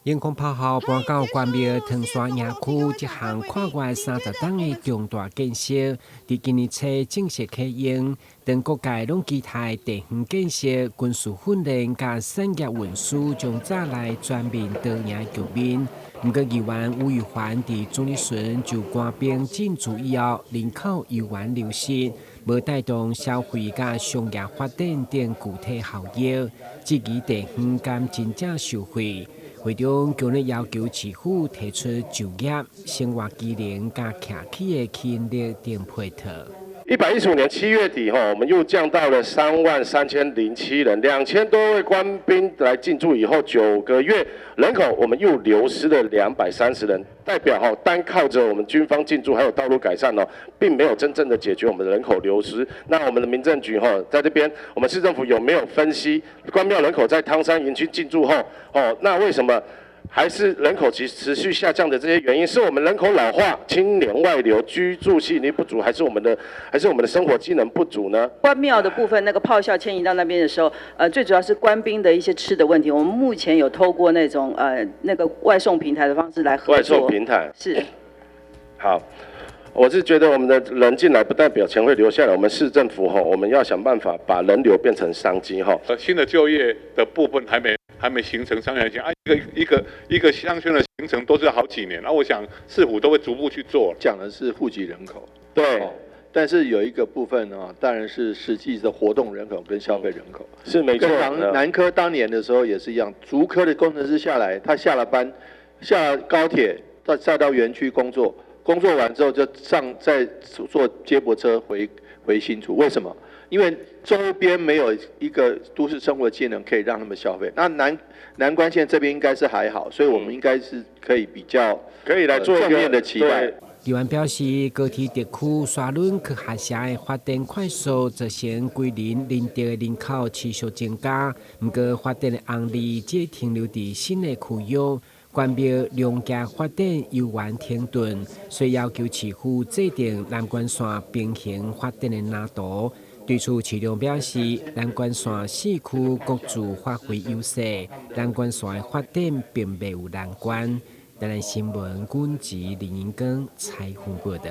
陽光炮後搬到關廟唐山營區，一項跨越30棟的重大建設，在今年初正式啟用。當各界攏期待地方建設、軍事訓練加產業運輸將帶來全面多贏局面。不過，議員吳玉環在總理選就官兵進駐以後，人口油源流失，無帶動消費加商業發展等具體效益，質疑地方敢真正受惠。會中今日要求市府提出就業、生活機能加客氣的吸引力等配套。115年7月底，我們又降到了33007人，2000多位官兵來進駐以後，9個月人口我們又流失了230人，代表單靠着我們軍方進駐還有道路改善並沒有真正的解決我們的人口流失。那我們的民政局在這邊，我們市政府有沒有分析關廟人口在湯山園區進駐後，那為什麼還是人口持續下降的這些原因，是我們人口老化、青年外流、居住吸引力不足，還是我們的生活機能不足呢？關廟的部分，那個炮校遷移到那邊的時候，最主要是官兵的一些吃的問題。我們目前有透過那種那個外送平台的方式來合作。外送平台是。好，我是覺得我们的人進來不代表錢會留下來，我們市政府我們要想辦法把人流變成商機新的就業的部分還沒形成商業性一個鄉村的形成都是好幾年，我想市府都會逐步去做。講的是戶籍人口，對，但是有一個部分當然是實際的活動人口跟消費人口，是沒錯。跟南科當年的時候也是一樣，竹科的工程師下來，他下了班，下了高鐵，再到園區工作完之後就再坐接駁車回新竹，為什麼？因為周邊沒有一個都市生活技能可以讓他們消費。那南關縣這邊應該是還好，所以我們應該是可以比較可以來做正面的期待。議員表示，高鐵特區沙崙區下轄的發展快速，造成歸鄰林地的人口持續增加。不過，發展的紅利只停留在新的區域，關廟兩家發展油源停頓，所以要求市府制定南關線平行發展的藍圖。對此，市長表示，南關線4區各自發揮優勢，南關線的發展並沒有難關。台南新聞，阮籍林英光採訪報道。